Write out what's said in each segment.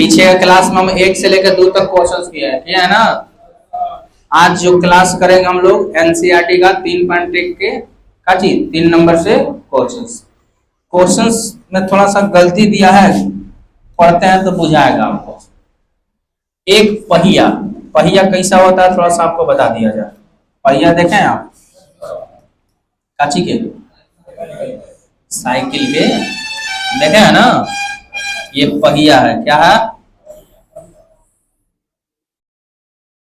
पीछे का क्लास में हम 1 से लेकर 2 तक क्वेश्चंस किए हैं, किया है ना। आज जो क्लास करेंगे हम लोग एनसीईआरटी का 3.1 के का चीज 3 नंबर से क्वेश्चंस में थोड़ा सा गलती दिया है, पढ़ते हैं तो बुझाएगा आपको। एक पहिया, पहिया कैसा होता है थोड़ा सा आपको बता दिया जाए। पहिया देखें आप, काची के साइकिल के देखे है ना, ये पहिया है। क्या है,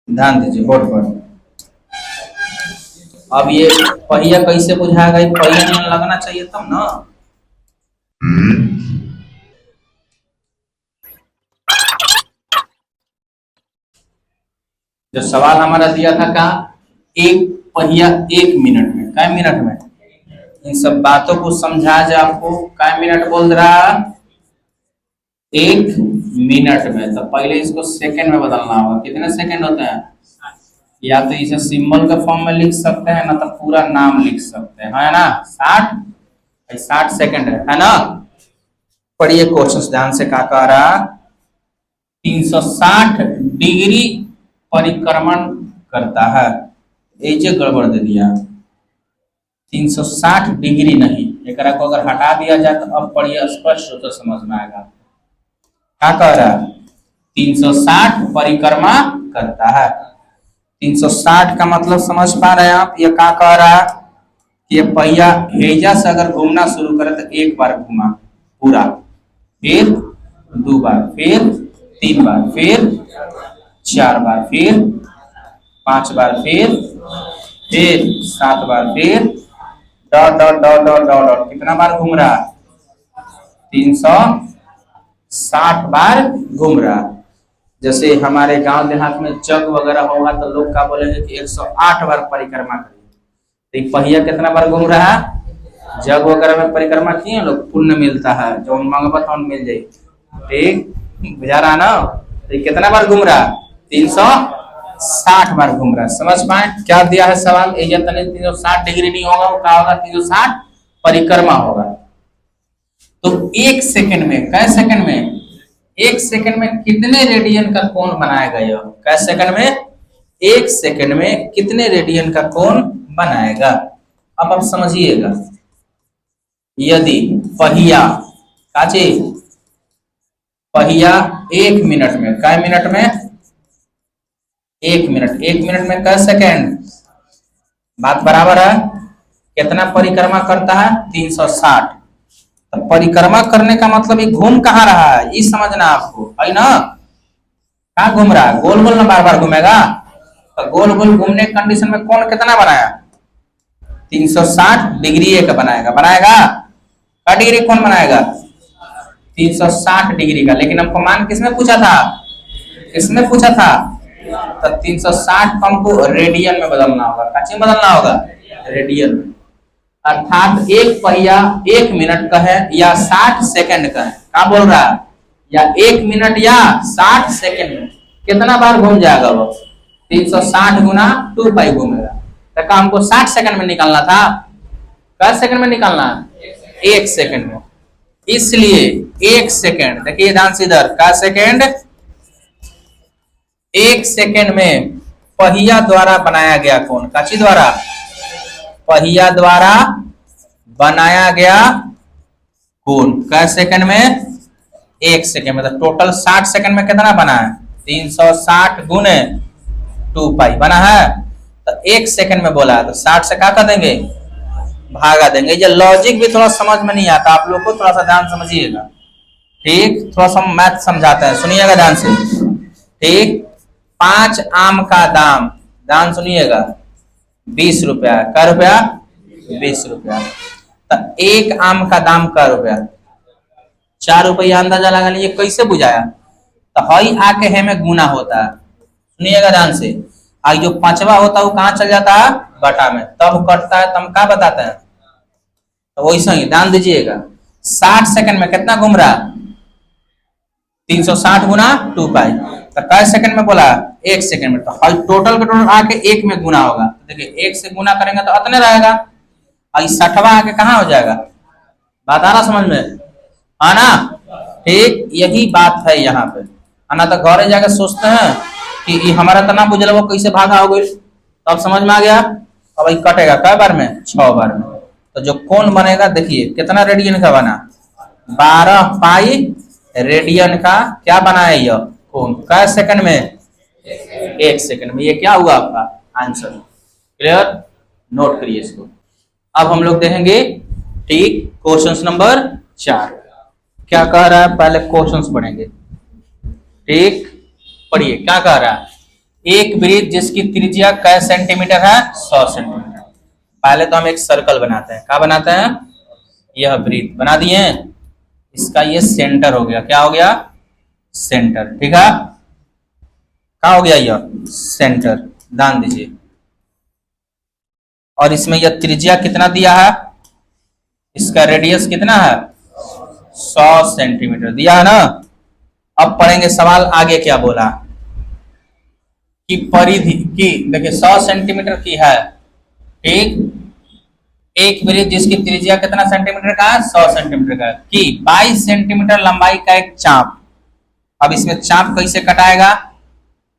ध्यान दीजिए बोर्ड पर। अब ये पहिया कैसे बुझाएगा, ये पहिया नहीं लगना चाहिए तब ना। जो सवाल हमारा दिया था का एक पहिया 1 मिनट में, कै मिनट में, इन सब बातों को समझा जाए आपको। कै मिनट बोल रहा, 1 मिनट में। तो पहले इसको सेकंड में बदलना होगा। कितने सेकंड होते हैं, या तो इसे सिंबल के फॉर्म में लिख सकते हैं ना, तो पूरा नाम लिख सकते हैं, है ना। 60 सेकंड है ना। पढ़िए क्वेश्चन ध्यान से। क्या कह रहा, 360 डिग्री परिक्रमण करता है। ये गड़बड़ दे दिया, 360 डिग्री नहीं, एक को अगर हटा दिया जाए तो अब पढ़िए स्पष्ट रूप से समझ में आएगा। क्या कह रहा है, 360 परिक्रमा करता है। 360 का मतलब समझ पा रहे हैं आप। ये क्या कह रहा है कि ये पहिया हेजा से अगर घूमना शुरू करे तो 1 बार घूमा पूरा, फिर 2 बार, फिर 3 बार, फिर 4 बार, फिर 5 बार, फिर 7 बार, फिर dot dot dot dot dot dot. कितना बार घूम रहा, 360 बार घूम रहा। जैसे हमारे गांव देहात में जग वगैरह होगा तो लोग क्या बोलेंगे कि 108 बार परिक्रमा करिए। तो पहिया कितना बार घूम रहा है, जग वगैरह में परिक्रमा किए लोग, पुण्य मिलता है, जो मंगवा तो मिल जाए। ठीक बुझा रहा ना। तो कितना बार घूम रहा, 360 बार घूम रहा है। समझ पाए क्या दिया है सवाल। 360 डिग्री नहीं होगा, वो क्या होगा, 360 परिक्रमा होगा। तो 1 सेकंड में, कै सेकंड में, 1 सेकंड में कितने रेडियन का कोण बनाएगा यह। कै सेकंड में, 1 सेकंड में कितने रेडियन का कोण बनाएगा। अब आप समझिएगा, यदि पहिया काचे पहिया 1 मिनट में, कै मिनट में, 1 मिनट, 1 मिनट में कै सेकंड, बात बराबर है। कितना परिक्रमा करता है, 360। तो परिक्रमा करने का मतलब ये घूम कहाँ रहा है, ये समझना आपको, है ना। कहाँ घूम रहा है, गोल गोल ना बार बार घूमेगा। तो गोल गोल घूमने की कंडीशन में कौन कितना बनाया, 360 डिग्री एक बनाएगा, बनाएगा का डिग्री कौन बनाएगा, 360 डिग्री का। लेकिन हमको मान किसमें पूछा था, किसमें पूछा था, तो 360 को हमको रेडियन में बदलना होगा। काची में बदलना होगा, रेडियन में। अर्थात एक पहिया 1 मिनट का है या 60 सेकंड का है। क्या बोल रहा है, या 1 मिनट या 60 सेकंड में कितना बार घूम जाएगा वो, 360 गुना 2 पाई घूमेगा। तो हमको 60 सेकंड में निकालना था, कितने सेकंड में निकालना, 1 सेकंड में। इसलिए 1 सेकंड, देखिए ध्यान से इधर, का सेकंड, 1 सेकंड में पहिया द्वारा बनाया गया कोण, काची द्वारा, पहिया द्वारा बनाया गया कोण, कै सेकंड में, 1 सेकंड में। तो टोटल 60 सेकंड में कितना बना है, 360 गुने 2 पाई बना है। तो 1 सेकंड में बोला है, तो 60 से क्या कर देंगे, भागा देंगे। ये लॉजिक भी थोड़ा समझ में नहीं आता आप लोग को, थोड़ा सा ध्यान समझिएगा। ठीक, थोड़ा सा मैथ समझाते हैं, सुनिएगा ध्यान से। ठीक, 5 आम का दाम, ध्यान सुनिएगा, 20 रुपया। क्या रुपया, 20 रुपया। तो 1 आम का दाम का रुपया, 4 रुपया अंदाजा लगा लीजिए। कैसे बुझाया, तो हई आके है में गुना होता है, सुनिएगा ध्यान से। और जो 5वां होता है वो कहाँ चल जाता है, बटा में, तब कटता है, तब क्या बताते हैं। तो वैसे ही ध्यान दीजिएगा, 60 सेकंड में कितना घूम रहा, 360 गुना 2 पाई। तो कै सेकंड में बोला, 1 सेकंड में। तो टोटल का टोटल आके 1 में गुना होगा। देखिए 1 से गुना करेंगे तो इतने रहेगा, और 60वां आके कहाँ हो जाएगा, बात आ रहा समझ में, आना। ठीक, यही बात है यहाँ पे। आना तो घरे जाके सोचते हैं कि ये हमारा तना बुझल वो कैसे भागा हो गई, तो अब समझ में आ गया। अब ये कटेगा कई बार में, 6 बार में। तो जो कोण बनेगा देखिए कितना रेडियन का बना, 12 पाई रेडियन का क्या बना है यह कोण, कै सेकंड में, 1 सेकंड में। ये क्या हुआ आपका आंसर। क्लियर, नोट करिए इसको। अब हम लोग देखेंगे ठीक क्वेश्चन नंबर 4 क्या कह रहा है, पहले क्वेश्चंस पढ़ेंगे। ठीक, पढ़िए क्या कह रहा है। एक वृत्त जिसकी त्रिज्या कै सेंटीमीटर है, 100 सेंटीमीटर। पहले तो हम एक सर्कल बनाते हैं, क्या बनाते हैं, यह वृत्त बना दिए, इसका ये सेंटर हो गया, क्या हो गया, सेंटर। ठीक है, क्या हो गया, यह सेंटर, ध्यान दीजिए। और इसमें यह त्रिज्या कितना दिया है, इसका रेडियस कितना है, 100 सेंटीमीटर दिया है ना। अब पढ़ेंगे सवाल आगे क्या बोला कि परिधि की, देखिए 100 सेंटीमीटर की है। ठीक, एक वृत्त जिसकी त्रिज्या कितना सेंटीमीटर का है, 100 सेंटीमीटर का, कि 22 सेंटीमीटर लंबाई का एक चाप। अब इसमें चाप कैसे कटाएगा,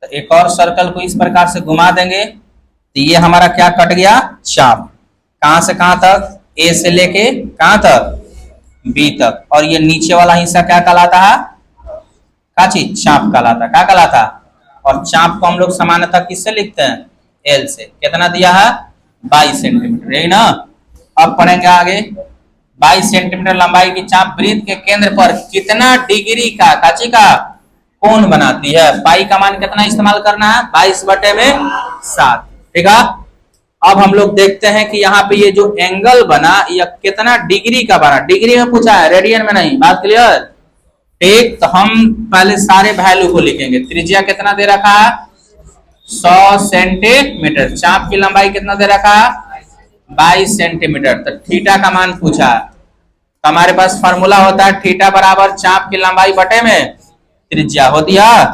तो एक और सर्कल को इस प्रकार से घुमा देंगे, तो ये हमारा क्या कट गया, चाप। कहां से कहां तक, ए से लेके कहां तक, बी तक। और ये नीचे वाला हिस्सा क्या कहलाता है, क्या चीज, चाप कहलाता, क्या कहलाता। और चाप को हम लोग सामान्यतः किससे लिखते हैं, एल से। कितना दिया है, 22 सेंटीमीटर, यही ना। अब पढ़ेंगे आगे, 22 सेंटीमीटर लंबाई की चाप वृत्त के केंद्र पर कितना डिग्री का काची का कोण बनाती है। पाई का मान कितना इस्तेमाल करना है, 22/7। ठीक है, अब हम लोग देखते हैं कि यहाँ पे ये जो एंगल बना यह कितना डिग्री का बना, डिग्री में पूछा है, रेडियन में नहीं। बात क्लियर। ठीक, तो हम पहले सारे वैल्यू को लिखेंगे। त्रिज्या कितना दे रखा है, 100 सेंटीमीटर। चाप की लंबाई कितना दे रखा है, 22 सेंटीमीटर। तो थीटा का मान पूछा है, तो हमारे पास फार्मूला होता है थीटा बराबर चाप की लंबाई बटे में त्रिज्या होती है।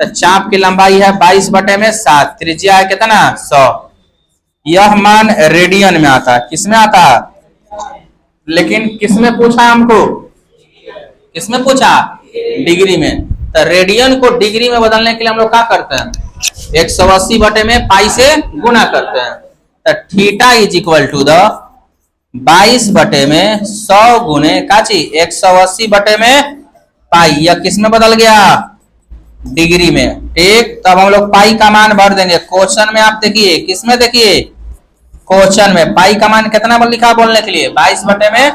तो चाप की लंबाई है 22/7, त्रिज्या है कितना, 100। यह मान रेडियन में आता है, किसमें आता है, लेकिन किसमें पूछा हमको, किसमें पूछा, डिग्री में। तो रेडियन को डिग्री में बदलने के लिए हम लोग क्या करते हैं, 180 बटे में पाई से गुना करते हैं। तो theta is equal to the 22 बटे में 100 गुने काची 180 बटे में पाई। यह किस में बदल गया, डिग्री में। ठीक, तब हम लोग पाई का मान भर देंगे। क्वेश्चन में आप देखिए, किसमें देखिए, क्वेश्चन में पाई का मान कितना लिखा बोलने के लिए, 22 बटे में।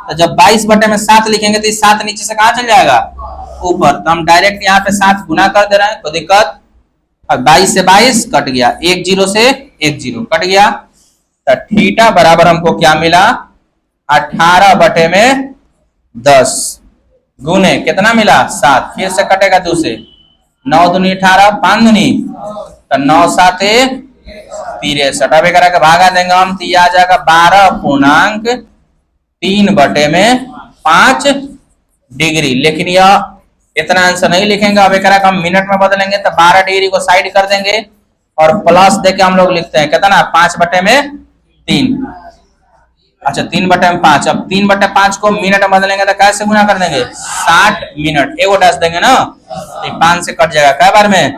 तो जब 22/7 लिखेंगे तो 7 नीचे से कहां चल जाएगा, ऊपर। तो हम डायरेक्ट यहाँ पे 7 गुना कर दे रहे हैं, कोई दिक्कत। अब 22 से 22 कट गया, 1 0 से 1 0 कट गया। तो थीटा बराबर हमको क्या मिला, 18 बटे में 10 गुने कितना मिला, 7। फिर से कटेगा 2 से, 9 दूनी 18, 5 दूनी, तो 9 7 63। अब एक भागा देंगे हम, तो आ जाएगा 12.3 बटे में 5 डिग्री। लेकिन यह इतना आंसर नहीं लिखेंगे, अब एक हम मिनट में बदलेंगे। तो 12 डिग्री को साइड कर देंगे और प्लस देके हम लोग लिखते हैं कितना, 5/3। अच्छा 3/5। अब 3/5 को मिनट में बदलेंगे तो कैसे गुना कर देंगे, 60 मिनट। एगो डैश देंगे ना, तो 5 से कट जाएगा क्या बार में।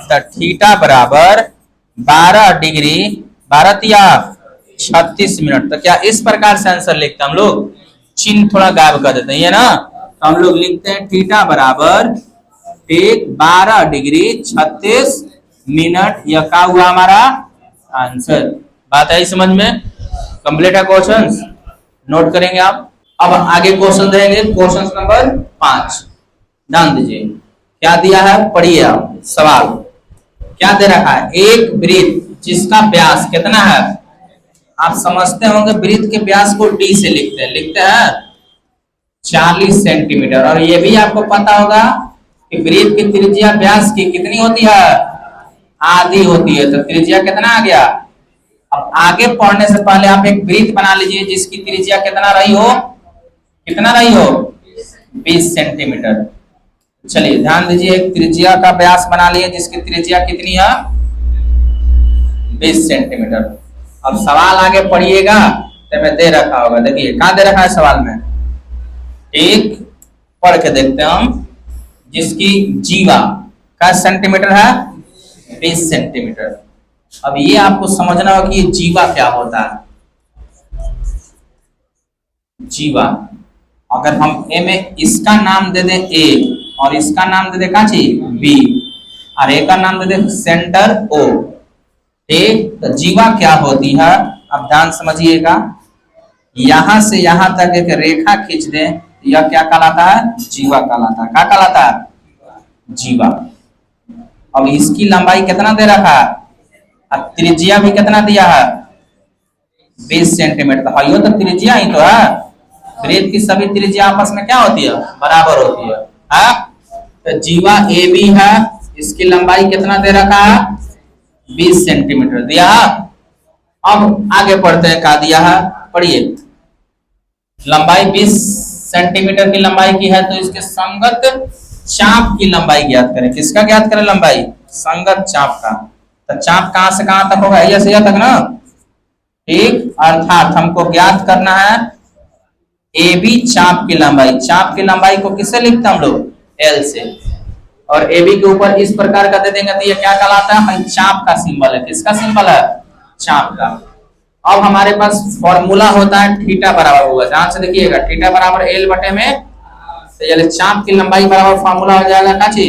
तो थीटा बराबर 12 डिग्री 12 या 36 मिनट। तो क्या इस प्रकार से आंसर लिखते हैं हम लोग, चिन्ह थोड़ा गायब कर देते हैं, ये ना। तो हम लोग लिखते हैं थीटा बराबर 12 डिग्री 36 मिनट। यह क्या हुआ हमारा आंसर। बात है समझ में, कंप्लीट है क्वेश्चंस, नोट करेंगे आप। अब आगे क्वेश्चन देंगे, क्वेश्चन नंबर 5। ध्यान दीजिए क्या दिया है, पढ़िए आप सवाल। क्या दे रखा है, एक वृत्त जिसका व्यास कितना है, आप समझते होंगे वृत्त के व्यास को डी से लिखते हैं 40 सेंटीमीटर। और ये भी आपको पता होगा कि वृत्त की त्रिज्या व्यास की कितनी होती है, आधी होती है। तो त्रिज्या कितना आ गया। अब आगे पढ़ने से पहले आप एक वृत्त बना लीजिए जिसकी त्रिज्या कितना रही हो, कितना रही हो, 20 सेंटीमीटर। चलिए ध्यान दीजिए, एक त्रिज्या का व्यास बना लिए जिसकी त्रिज्या कितनी है, 20 सेंटीमीटर। अब सवाल आगे पढ़िएगा तो मैं दे रखा होगा, देखिए कहां दे रखा है सवाल में, एक पढ़ के देखते हैं हम। जिसकी जीवा का सेंटीमीटर है 20 सेंटीमीटर। अब ये आपको समझना होगा कि ये जीवा क्या होता है। जीवा, अगर हम ए में इसका नाम दे दें ए और इसका नाम दे दें का चीज बी और ए का नाम दे दें सेंटर ओ, ठीक, तो जीवा क्या होती है अब ध्यान समझिएगा। यहां से यहां तक एक रेखा खींच दें, यह क्या कहलाता है, जीवा कहलाता है। क्या कहलाता है, जीवा। अब इसकी लंबाई कितना दे रखा है और त्रिज्या भी कितना दिया है 20 सेंटीमीटर। तो यो तो त्रिज्या ही तो है, वृत्त की सभी त्रिज्या आपस में क्या होती है, बराबर होती है। तो जीवा ए बी है, इसकी लंबाई कितना दे रखा है 20 सेंटीमीटर दिया है। अब आगे पढ़ते हैं, क्या दिया है पढ़िए। लंबाई 20 सेंटीमीटर की लंबाई की है तो इसके संगत चाप की लंबाई ज्ञात करें। किसका ज्ञात करें लंबाई, संगत चाप का। तो चाप कहां से कहां तक होगा, यह से यह तक ना, ठीक। अर्थात हमको ज्ञात करना है ए बी चाप की लंबाई। चाप की लंबाई को किससे लिखते हैं हम लोग, एल से, और ए बी के ऊपर इस प्रकार का दे देंगे तो ये क्या कहलाता है, चाप का सिंबल है। किसका सिंबल है, चाप का। अब हमारे पास फॉर्मूला होता है थीटा बराबर होगा, ध्यान से देखिएगा, थीटा बराबर एल बटे में, तो ये चाप की लंबाई बराबर फॉर्मूला हो जाएगा ना जी,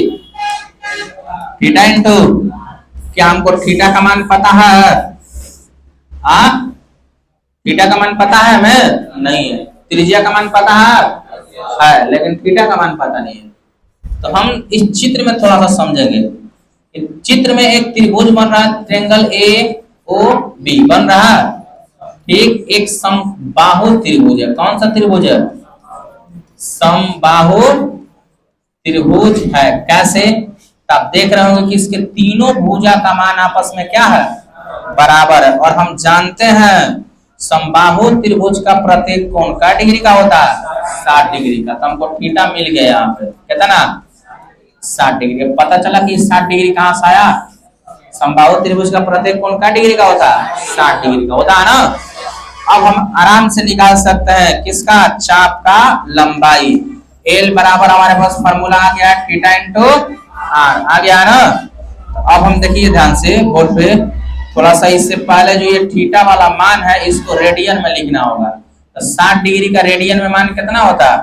थीटा इंटू, क्या हमको थीटा का मान पता है, थीटा का मान पता है हमें, नहीं है। त्रिज्या का मान पता है, लेकिन थीटा का मान पता नहीं है। तो हम इस चित्र में थोड़ा सा समझेंगे। इस चित्र में एक त्रिभुज बन रहा है, ट्रायंगल ए ओ बी बन रहा है, ठीक। एक समबाहु त्रिभुज है। कौन सा त्रिभुज है, समबाहु त्रिभुज है। कैसे, तो आप देख रहे होंगे कि इसके तीनों भुजा का मान आपस में क्या है, बराबर है। और हम जानते हैं समबाहु त्रिभुज का प्रत्येक कोण का डिग्री का होता है 60 डिग्री का। तो हमको थीटा मिल गया यहाँ पे कितना 60 डिग्री। पता चला कि 60 डिग्री कहां से आया, समबाहु त्रिभुज का प्रत्येक कोण का डिग्री का होता है 60 डिग्री का होता है ना। अब हम आराम से निकाल सकते हैं किसका, चाप का लंबाई। एल बराबर हमारे पास फॉर्मूला आ गया थीटा इंटू आर, आ गया ना। अब हम देखिए ध्यान से बोर्ड पे, थोड़ा सा इससे पहले जो ये थीटा वाला मान है इसको रेडियन में लिखना होगा। तो 60 डिग्री का रेडियन में मान कितना होता है,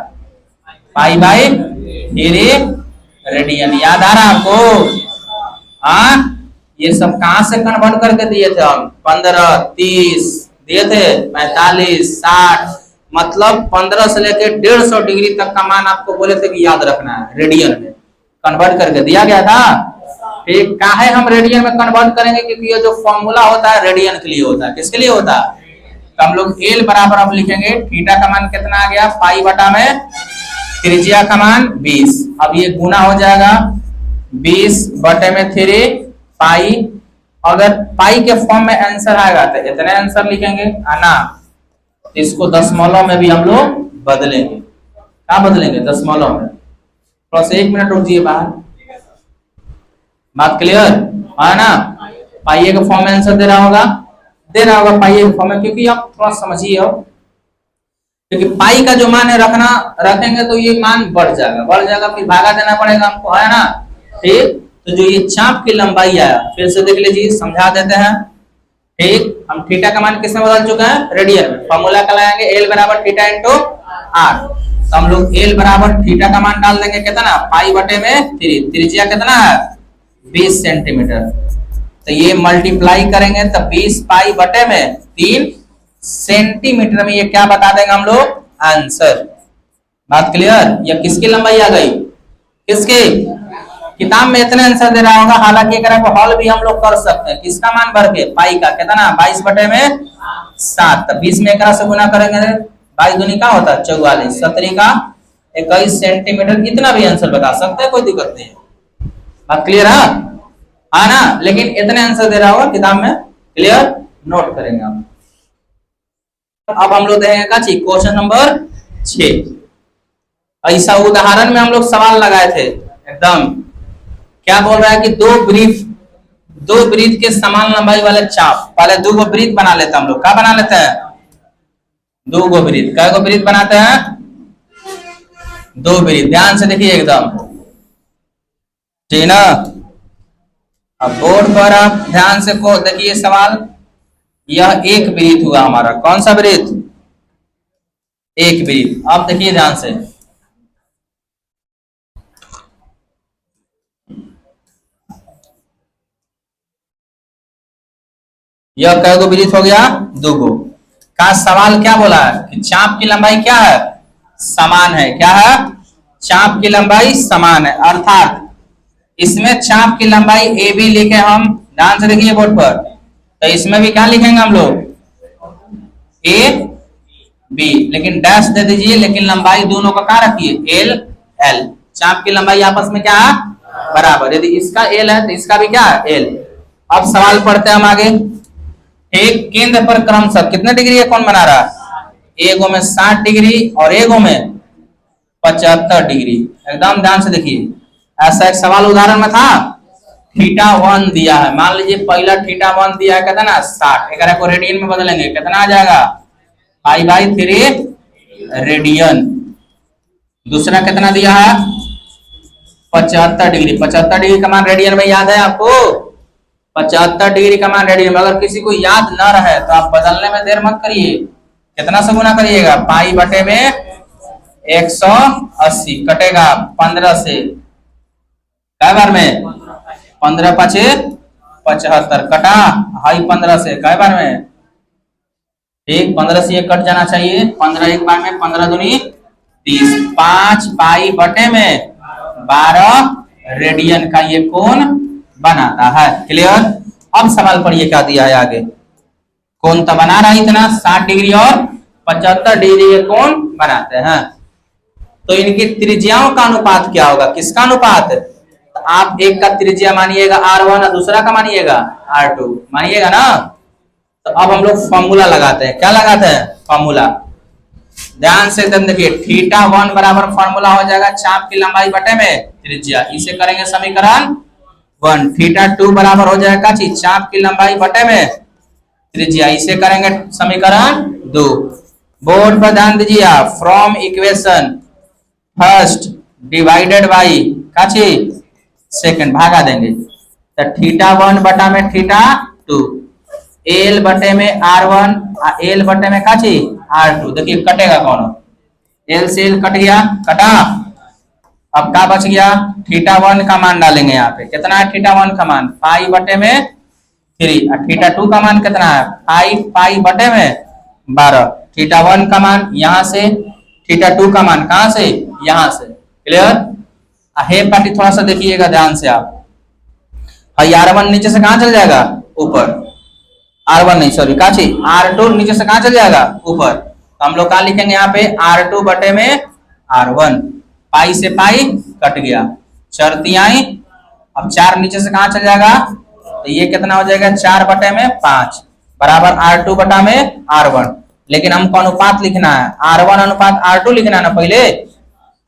पाई बाई 3 रेडियन। याद आ रहा आपको, ये सब कहां से कन्वर्ट करके दिए थे हम, 15 30 दिए थे, 45 60, मतलब 15 से लेकर 150 डिग्री तक का मान आपको बोले थे कि याद रखना है, रेडियन में कन्वर्ट करके दिया गया था। ठीक, काहे हम रेडियन में कन्वर्ट करेंगे, क्योंकि ये जो फॉर्मूला होता है रेडियन के लिए होता है। किसके लिए होता है, तो हम लोग एल बराबर अब लिखेंगे, थीटा का मान कितना आ गया, पाई बटा में त्रिज्या का मान 20। अब ये गुना हो जाएगा 20 बटे में 3 पाई। अगर पाई के फॉर्म में आंसर आएगा तो इतने आंसर लिखेंगे ना, इसको दशमलव में भी हम लोग बदलेंगे। क्या बदलेंगे, दशमलव में। प्लस 1 मिनट रुक जाइए बाहर, बात क्लियर है ना। पाई का फॉर्म में आंसर दे रहा होगा पाई के फॉर्म में, क्योंकि आप थोड़ा समझिए हो, क्योंकि पाई का जो मान है रखेंगे तो ये मान बढ़ जाएगा, फिर भागा देना पड़ेगा हमको, है ना। ठीक, तो जो ये चाप की लंबाई आया, फिर से देख लीजिए, समझा देते हैं। ठीक, हम थीटा का मान किसमें बदल चुके हैं, रेडियन में। फॉर्मूला का लाएंगे एल बराबर थीटा इंटू आर। तो हम लोग एल बराबर थीटा का मान डाल देंगे कितना, पाई बटे में 3, त्रिज्या कितना है 20 सेंटीमीटर। तो ये मल्टीप्लाई करेंगे तो 20 पाई बटे में 3 सेंटीमीटर में ये क्या बता देंगे हम लोग, आंसर। बात क्लियर। ये किसकी लंबाई आ गई, किसकी, किताब में इतने आंसर दे रहा होगा, हालांकि अगर को हॉल भी हम लोग कर सकते हैं। किसका मान भर के, पाई का कितना 22 बटे में 7। तो 20 में एक से गुना करेंगे, 22 दूनी का होता है 44, 17 का 21 सेंटीमीटर। इतना भी आंसर बता सकते हैं, कोई दिक्कत नहीं है। बात क्लियर है ना। लेकिन इतने आंसर दे रहा होगा किताब में, क्लियर, नोट करेंगे आप। अब हम लोग देखेंगे का क्वेश्चन नंबर 6। ऐसा उदाहरण में हम लोग सवाल लगाए थे एकदम, क्या बोल रहा है कि दो वृत्त के समान लंबाई वाले चाप, पहले 2 वृत्त बना लेते हैं हम लोग। क्या बना लेते हैं, 2 वृत्त। क्या वृत्त बनाते हैं, 2 वृत्त। ध्यान से देखिए एकदम, ठीक ना। अब बोर्ड पर आप ध्यान से को देखिए सवाल, यह एक वृत्त हुआ हमारा, कौन सा वृत्त, एक वृत्त। अब देखिए ध्यान से, यह कै गो वृत्त हो गया, दो गो का। सवाल क्या बोला है कि चाप की लंबाई क्या है, समान है। क्या है, चाप की लंबाई समान है, अर्थात इसमें चाप की लंबाई ए बी लिखे हम, ध्यान से देखिए बोर्ड पर, तो इसमें भी क्या लिखेंगे हम लोग, ए बी, लेकिन डैश दे दीजिए, लेकिन लंबाई दोनों का क्या रखिए, एल एल। चाप की लंबाई आपस में क्या है, बराबर। यदि इसका एल है तो इसका भी क्या है, एल। अब सवाल पढ़ते हैं हम आगे। एक केंद्र पर क्रमशः कितने डिग्री का कोण बना रहा है, एगो में 60 डिग्री और एगो में 75 डिग्री। एकदम ध्यान से देखिए, ऐसा एक सवाल उदाहरण में था, थीटा 1 दिया है, मान लीजिए पहला थीटा 1 दिया है कितना 60, एक को रेडियन में बदलेंगे कितना आ जाएगा, पाई बाई 3 रेडियन। दूसरा कितना दिया है, 75 डिग्री। 75 डिग्री का मान रेडियन में याद है आपको, 75 डिग्री का मान रेडियन में। अगर किसी को याद न रहे तो आप बदलने में देर मत करिए, कितना से गुना करिएगा, पाई बटे में 180 कटेगा 15 से, कै बार में, 15 पचे 75 कटा, हाई 15 से कै बार में, ठीक 15 से ये कट जाना चाहिए, 15 एक बार में, 15 दूनी 30, 5 पाई बटे में 12 रेडियन का ये कोण बनाता है। क्लियर। अब सवाल पढ़िए क्या दिया है आगे, कोण तो बना रहा है इतना 60 डिग्री और 75 डिग्री ये कोण बनाते हैं, तो इनकी त्रिज्याओं का अनुपात क्या होगा, किसका अनुपात, तो आप एक का त्रिज्या मानिएगा R1 और दूसरा का मानिएगा R2, मानिएगा ना। तो अब हम लोग फॉर्मूला लगाते हैं, क्या लगाते हैं, फॉर्मूला। ध्यान से एकदम देखिए, थीटा 1 बराबर फॉर्मूला हो जाएगा चाप की लंबाई बटे में त्रिज्या, इसे करेंगे समीकरण 1। थीटा 2 बराबर हो जाएगा चाप की लंबाई बटे में त्रिज्या, इसे करेंगे समीकरण 2। बोर्ड पर ध्यान दीजिए आप, from equation first divided by काची सेकंड भागा देंगे, तो थीटा 1 बटा में थीटा 2, एल बटे में R1 एल बटे में काची R2। देखिए कटेगा कौन, एल से एल कट गया, कटा। अब क्या बच गया, थीटा 1 का मान डालेंगे यहाँ पे, कितना है थीटा 1 का मान, पाई बटे में 3, और थीटा 2 का मान कितना है 5 पाई बटे में 12। थीटा 1 का मान यहाँ से, थीटा 2 का मान कहां से, यहाँ से। क्लियर। हे पार्टी थोड़ा सा देखिएगा ध्यान से आप, R1 नीचे से कहां चल जाएगा, ऊपर, R1 नहीं सॉरी काची R2 नीचे से कहां चल जाएगा, ऊपर। तो हम लोग क्या लिखेंगे यहाँ पे, R2 बटे में R1, पाई से पाई कट गया, चरती आई, अब 4 नीचे से कहां चल जाएगा, तो ये कितना हो जाएगा 4 बटे में 5 बराबर R2 बटा में R1। लेकिन हमको अनुपात लिखना है, R1 अनुपात R2 लिखना है ना पहले।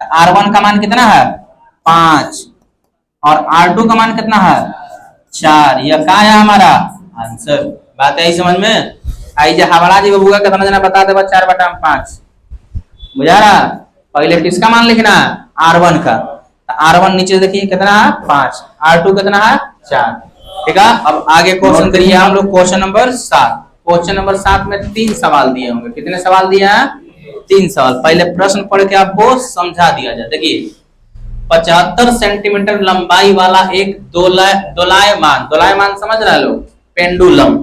R1 का मान कितना है 5 और R2 का मान कितना है 4, यह क्या है हमारा आंसर। बात है समझ में आई, जो हवाला जी बबुआ कितना जना बता दे, 4 बटा 5 बुझा रहा। पहले किसका मान लिखना है, R1 का, R1 नीचे देखिए कितना है 5, R2 कितना है 4। ठीक है। अब आगे क्वेश्चन करिए हम लोग, क्वेश्चन नंबर 7। क्वेश्चन नंबर 7 में 3 सवाल दिए होंगे, कितने सवाल दिए हैं, 3 सवाल। पहले प्रश्न पढ़ के आपको समझा दिया जाए। देखिए 75 सेंटीमीटर लंबाई वाला एक दोलायमान, दोलायमान समझ रहे हैं लोग, पेंडुलम,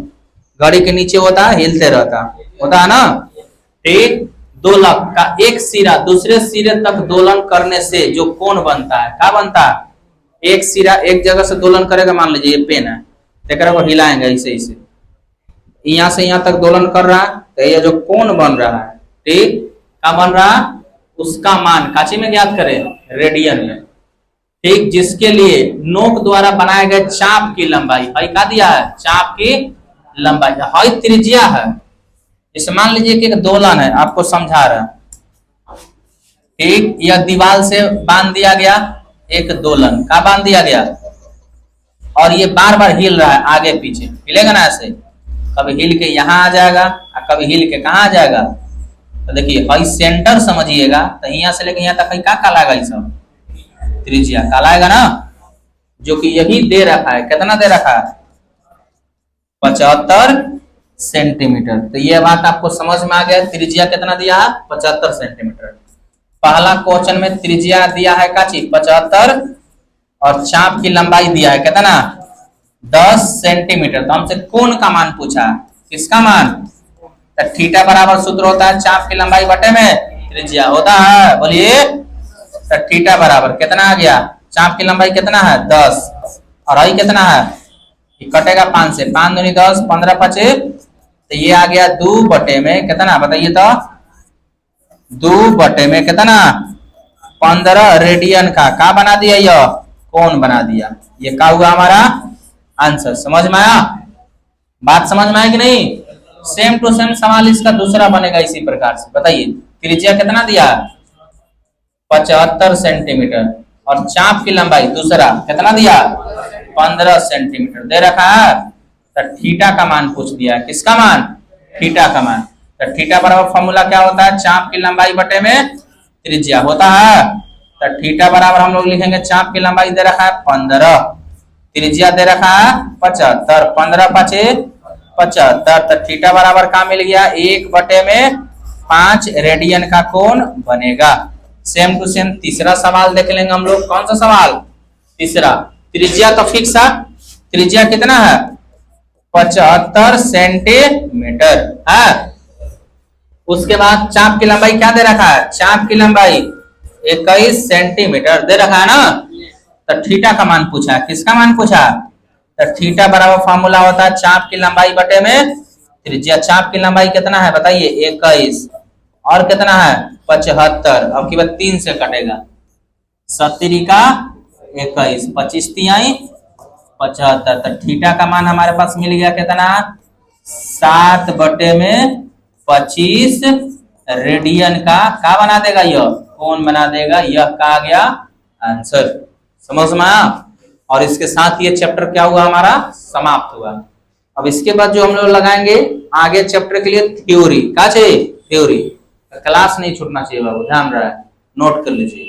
घड़ी के नीचे होता है, हिलते रहता होता है ना, ठीक। दोलक का एक सिरा दूसरे सिरे तक दोलन करने से जो कोण बनता है, क्या बनता है, एक सिरा एक जगह से दोलन करेगा, मान लीजिए ये पेन है, देखकर को हिलाएंगे ऐसे ऐसे, यहाँ से यहाँ तक दोलन कर रहा है, तो ये जो कोण बन रहा है, ठीक, क्या बन रहा है, उसका मान काची में ज्ञात करें, रेडियन में, ठीक। जिसके लिए नोक द्वारा बनाए गए चाप की लंबाई, हाई क्या दिया है, चाप की लंबाई, हाई त्रिज्या है। इसे मान लीजिए कि एक दोलन है, आपको समझा रहा है, ठीक। यह दीवार से बांध दिया गया एक दोलन, का बांध दिया गया, और ये बार बार हिल रहा है, आगे पीछे हिलेगा ना ऐसे, कभी हिल के यहाँ आ जाएगा और कभी हिल के कहाँ आ जाएगा। तो देखिए हाई सेंटर समझिएगा, तो यहाँ से लेके यहाँ तक क्या कहलाएगा, ये सब त्रिज्या कहलाएगा ना। जो कि यही दे रखा है, कितना दे रखा है 75 सेंटीमीटर। तो ये बात आपको समझ में आ गया, त्रिज्या कितना दिया है 75 सेंटीमीटर। पहला क्वेश्चन में त्रिज्या दिया है काची 75 और चाप की लंबाई दिया है कितना 10 सेंटीमीटर। तो हमसे कोण का मान पूछा, किसका मान, तो थीटा बराबर सूत्र होता है चाप की लंबाई बटे में त्रिज्या होता है, बोलिए। तो थीटा बराबर कितना आ गया, चाप की लंबाई कितना है 10 और आई कितना है, ये कटेगा 5 से, 5 दूनी 10, 15 पचे, तो ये आ गया 2 बटे में कितना, बताइए तो 2 बटे में कितना 15 रेडियन का बना दिया, यह कोण बना दिया। ये क्या हुआ हमारा आंसर। समझ में आया, बात समझ में आया कि नहीं। सेम टू सेम सवाल इसका दूसरा बनेगा इसी प्रकार से। बताइए त्रिज्या कितना दिया 75 सेंटीमीटर और चाप की लंबाई दूसरा कितना दिया 15 सेंटीमीटर दे रखा है। तो थीटा का मान पूछ दिया, किसका मान, थीटा का मान। तो थीटा बराबर फॉर्मूला क्या होता है, चाप की लंबाई बटे में त्रिज्या होता है। तो थीटा बराबर हम लोग लिखेंगे, चाप की लंबाई दे रखा है 15, त्रिज्या दे रखा है 75, 15 पचे 75। तो थीटा बराबर क्या मिल गया 1 बटे में 5 रेडियन का कोण बनेगा। सेम टू सेम तीसरा सवाल देख लेंगे हम लोग। कौन सा सवाल, तीसरा। त्रिज्या तो फिक्स है, त्रिज्या कितना है 75 सेंटीमीटर है। उसके बाद चाप की लंबाई क्या दे रखा है, चाप की लंबाई 21 सेंटीमीटर दे रखा है ना। तो थीटा का मान पूछा है, किसका मान पूछा, तो थीटा बराबर फॉर्मूला होता है चाप की लंबाई बटे में त्रिज्या। चाप की लंबाई कितना है बताइए 21 और कितना है 75, अब की बात 3 से कटेगा, 70 का 21, 25 तिहाई 75। तो थीटा का मान हमारे पास मिल गया कितना 7 बटे में 25 रेडियन का बना देगा, यह कोण बना देगा। यह का आ गया आंसर। समझ में आया। और इसके साथ ये चैप्टर क्या हुआ हमारा समाप्त हुआ। अब इसके बाद जो हम लोग लगाएंगे आगे चैप्टर के लिए थ्योरी, क्या चाहिए थ्योरी। क्लास नहीं छूटना चाहिए बाबू, ध्यान रहा, नोट कर लीजिए।